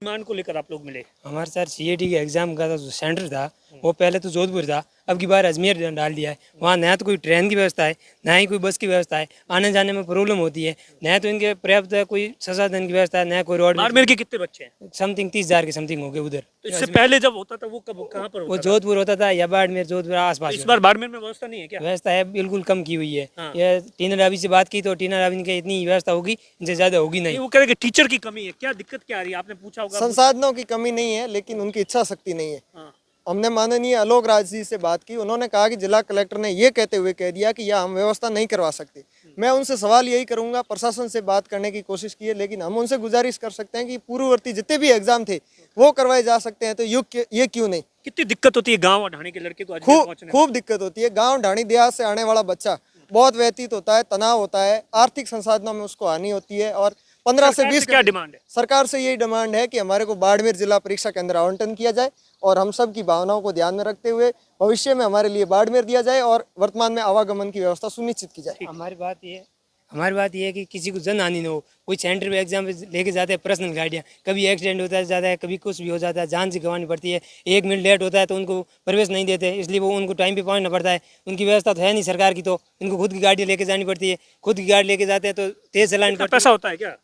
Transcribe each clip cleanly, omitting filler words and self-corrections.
Demand को लेकर आप लोग मिले? हमारे सर सीएटी के एग्ज़ाम का जो सेंटर था वो पहले तो जोधपुर था, अब की बार अजमेर डाल दिया है। वहाँ ना तो कोई ट्रेन की व्यवस्था है, ना ही कोई बस की व्यवस्था है, आने जाने में प्रॉब्लम होती है, ना तो इनके पर्याप्त कोई संसाधन की व्यवस्था है, ना कोई रोड। बाड़मेर के कितने बच्चे हैं? समथिंग 30,000 के समथिंग हो गए उधर। तो इससे पहले जब होता था वो कब कहाँ पर वो होता था? जोधपुर होता था या बाड़मेर, जोधपुर आस तो पास। इस बार बाड़मेर में व्यवस्था नहीं है क्या? व्यवस्था है, बिल्कुल कम की हुई है। हाँ। ये टीना रावी से बात की तो टीना रावी ने कहा इतनी व्यवस्था होगी, इनसे ज़्यादा होगी नहीं। वो कह रहे कि टीचर की कमी है, क्या दिक्कत क्या आ रही है? आपने पूछा होगा। संसाधनों की कमी नहीं है, लेकिन उनकी इच्छा शक्ति नहीं है। हाँ। हमने माननीय आलोक राज जी से बात की, उन्होंने कहा कि जिला कलेक्टर ने ये कहते हुए कह दिया कि यह हम व्यवस्था नहीं करवा सकते। मैं उनसे सवाल यही करूंगा, प्रशासन से बात करने की कोशिश की है, लेकिन हम उनसे गुजारिश कर सकते हैं कि पूर्ववर्ती जितने भी एग्जाम थे वो करवाए जा सकते हैं, तो ये क्यों नहीं? कितनी दिक्कत होती है गाँव और ढाणी के लड़के को अजमेर पहुंचने में? खूब दिक्कत होती है। गांव ढाणी देहात से आने वाला बच्चा बहुत व्यतीत होता है, तनाव होता है, आर्थिक संसाधनों में उसको हानि होती है। और 15 से 20 क्या डिमांड है? सरकार से यही डिमांड है कि हमारे को बाड़मेर जिला परीक्षा केंद्र आवंटन किया जाए और हम सब की भावनाओं को ध्यान में रखते हुए भविष्य में हमारे लिए बाड़मेर दिया जाए और वर्तमान में आवागमन की व्यवस्था सुनिश्चित की जाए। हमारी बात ये है कि किसी को जन हानि न हो। कोई सेंटर पे एग्जाम लेके जाते हैं पर्सनल गाड़ियाँ, कभी एक्सीडेंट होता है जाता है, कभी कुछ भी हो जाता है, जान से गंवानी पड़ती है। 1 मिनट लेट होता है तो उनको प्रवेश नहीं देते, इसलिए वो उनको टाइम पे पहुंचना पड़ता है। उनकी व्यवस्था तो है नहीं सरकार की, तो इनको खुद की गाड़ी लेके जानी पड़ती है। खुद की गाड़ी लेके जाते हैं तो तेज चलानी पड़ती है। पैसा होता है क्या?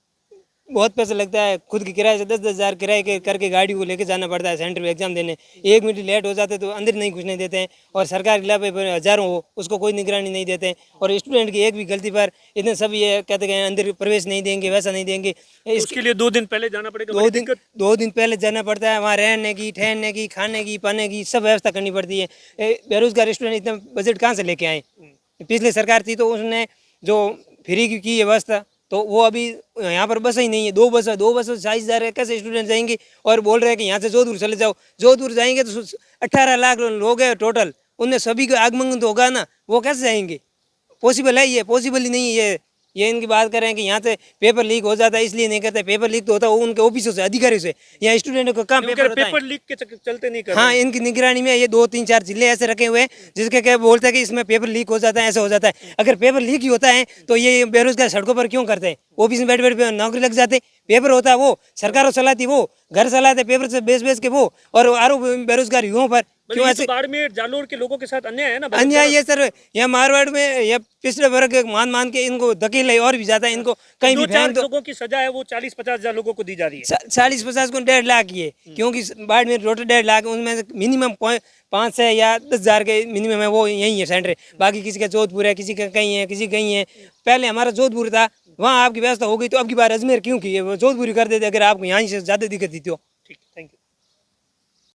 बहुत पैसा लगता है, खुद की किराए से 10-10 हज़ार किराए के करके गाड़ी को लेके जाना पड़ता है सेंटर पे एग्जाम देने। 1 मिनट लेट हो जाते तो अंदर नहीं घुसने देते हैं, और सरकार के खिलाफ हजारों हो उसको कोई निगरानी नहीं देते हैं। और स्टूडेंट की एक भी गलती पर इतने सब ये कहते हैं अंदर प्रवेश नहीं देंगे, वैसा नहीं देंगे। इसके लिए 2 दिन पहले जाना पड़ेगा? 2 दिन पहले जाना पड़ता है। वहाँ रहने की, ठहरने की, खाने की, पाने की सब व्यवस्था करनी पड़ती है। बेरोजगार स्टूडेंट इतना बजट कहाँ से लेके आए? पिछली सरकार थी तो उसने जो फ्री की व्यवस्था, तो वो अभी यहाँ पर बस ही नहीं है। 2 बस 40 हज़ार कैसे स्टूडेंट जाएंगे? और बोल रहे हैं कि यहाँ से जोधपुर चले जाओ। जोधपुर जाएंगे तो 18 लाख लोग हैं टोटल, उनमें सभी का आगमन तो होगा ना, वो कैसे जाएंगे? पॉसिबल है? ये पॉसिबल ही नहीं है। ये इनकी बात कर रहे हैं कि यहाँ से पेपर लीक हो जाता है इसलिए नहीं करते। पेपर लीक तो होता है वो उनके ऑफिसों से, अधिकारियों से। यहाँ स्टूडेंटों का काम पेपर लीक के चलते नहीं कर रहे। हाँ, इनकी निगरानी में ये 2-3-4 जिले ऐसे रखे हुए हैं जिसके क्या बोलते हैं कि इसमें पेपर लीक हो जाता है, ऐसा हो जाता है। अगर पेपर लीक ही होता है तो ये बेरोजगार सड़कों पर क्यों करते हैं? ऑफिस में बैठ बैठ नौकरी लग जाते। पेपर होता है वो सरकारों चलाती, वो घर चलाते पेपर से बेच के वो, और आरोप बेरोजगार युवाओं पर क्यों ऐसे? बाड़मेर जालोर के लोगों के साथ अन्याय है ना? अन्याय ये सर, यहाँ मारवाड़ में या पिछड़े वर्ग मान के इनको धकेले और भी ज्यादा। इनको कहीं भी 2-4 लोगों की सजा है वो 40-50 हज़ार लोगों को दी जा रही है। 40-50 को 1.5 लाख की है, क्योंकि बाड़मेर टोटल 1.5 लाख, उनमें से मिनिमम 5 से या 10 हज़ार के मिनिमम है, वो यही है सेंटर। बाकी किसी का जोधपुर है, किसी का कहीं है, किसी कहीं है। पहले हमारा जोधपुर था, वहाँ आपकी व्यवस्था हो गई तो अब की बार अजमेर क्यों की है? वो जोधपुर कर देते अगर आपको यहाँ से ज़्यादा दिक्कत थी तो। ठीक, थैंक यू।